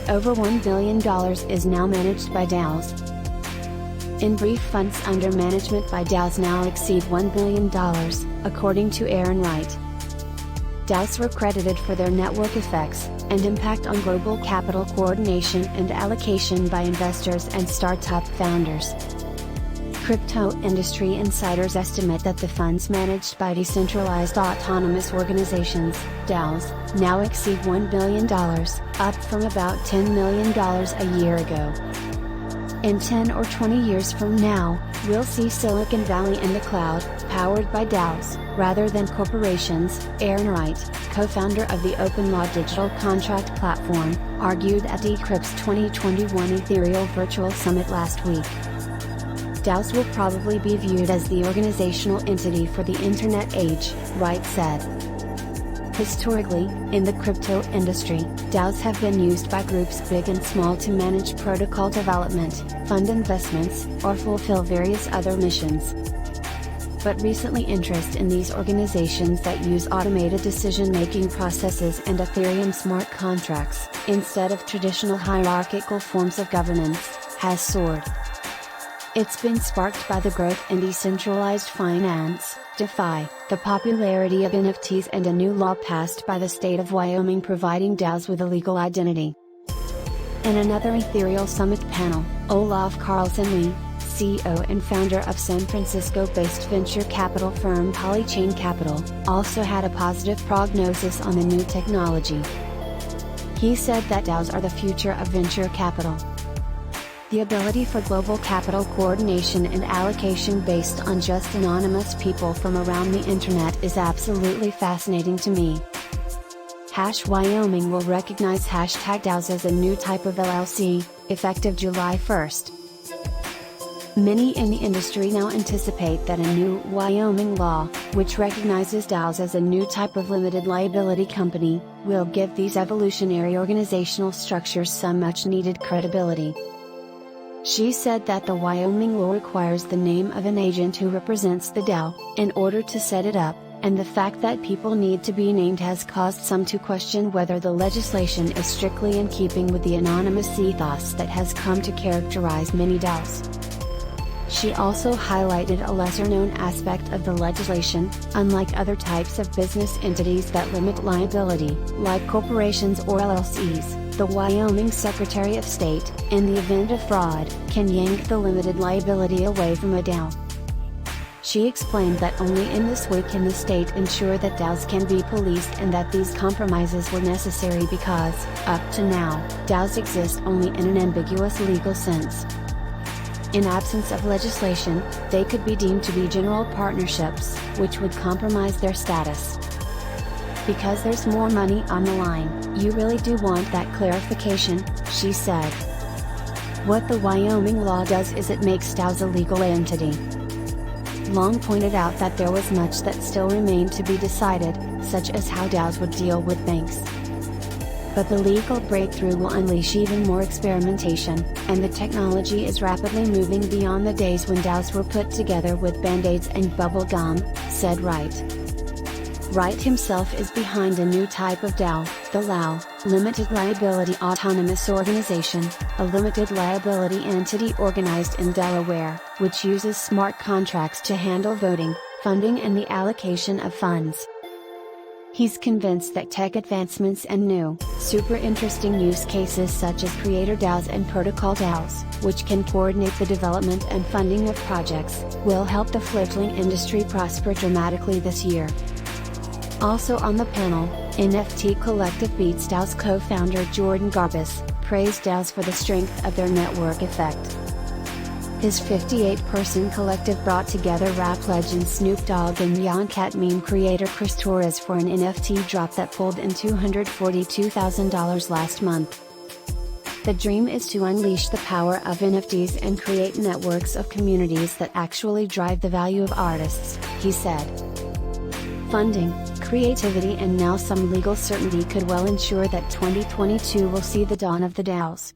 Over $1 billion is now managed by DAOs. In brief, funds under management by DAOs now exceed $1 billion, according to Aaron Wright. DAOs were credited for their network effects and impact on global capital coordination and allocation by investors and startup founders. Crypto industry insiders estimate that the funds managed by decentralized autonomous organizations, DAOs, now exceed $1 billion, up from about $10 million a year ago. In 10 or 20 years from now, we'll see Silicon Valley in the cloud, powered by DAOs, rather than corporations, Aaron Wright, co-founder of the Open Law digital contract platform, argued at Decrypt's 2021 Ethereal Virtual Summit last week. DAOs will probably be viewed as the organizational entity for the Internet age, Wright said. Historically, in the crypto industry, DAOs have been used by groups big and small to manage protocol development, fund investments, or fulfill various other missions. But recently interest in these organizations that use automated decision-making processes and Ethereum smart contracts, instead of traditional hierarchical forms of governance, has soared. It's been sparked by the growth in decentralized finance, DeFi, the popularity of NFTs, and a new law passed by the state of Wyoming providing DAOs with a legal identity. In another Ethereal Summit panel, Olaf Carlson-Lee, CEO and founder of San Francisco-based venture capital firm Polychain Capital, also had a positive prognosis on the new technology. He said that DAOs are the future of venture capital. The ability for global capital coordination and allocation based on just anonymous people from around the internet is absolutely fascinating to me. Wyoming will recognize #DAOs as a new type of LLC, effective July 1st. Many in the industry now anticipate that a new Wyoming law, which recognizes DAOs as a new type of limited liability company, will give these evolutionary organizational structures some much needed credibility. She said that the Wyoming law requires the name of an agent who represents the DAO, in order to set it up, and the fact that people need to be named has caused some to question whether the legislation is strictly in keeping with the anonymous ethos that has come to characterize many DAOs. She also highlighted a lesser-known aspect of the legislation: unlike other types of business entities that limit liability, like corporations or LLCs, the Wyoming Secretary of State, in the event of fraud, can yank the limited liability away from a DAO. She explained that only in this way can the state ensure that DAOs can be policed, and that these compromises were necessary because, up to now, DAOs exist only in an ambiguous legal sense. In absence of legislation, they could be deemed to be general partnerships, which would compromise their status. Because there's more money on the line, you really do want that clarification, she said. What the Wyoming law does is it makes DAOs a legal entity. Long pointed out that there was much that still remained to be decided, such as how DAOs would deal with banks. But the legal breakthrough will unleash even more experimentation, and the technology is rapidly moving beyond the days when DAOs were put together with band-aids and bubble gum, said Wright. Wright himself is behind a new type of DAO, the LAO, Limited Liability Autonomous Organization, a limited liability entity organized in Delaware, which uses smart contracts to handle voting, funding and the allocation of funds. He's convinced that tech advancements and new, super interesting use cases such as creator DAOs and protocol DAOs, which can coordinate the development and funding of projects, will help the fledgling industry prosper dramatically this year. Also on the panel, NFT Collective Beats DAOs co-founder Jordan Garbus praised DAOs for the strength of their network effect. His 58-person collective brought together rap legend Snoop Dogg and Young Cat meme creator Chris Torres for an NFT drop that pulled in $242,000 last month. The dream is to unleash the power of NFTs and create networks of communities that actually drive the value of artists, he said. Funding, creativity and now some legal certainty could well ensure that 2022 will see the dawn of the DAOs.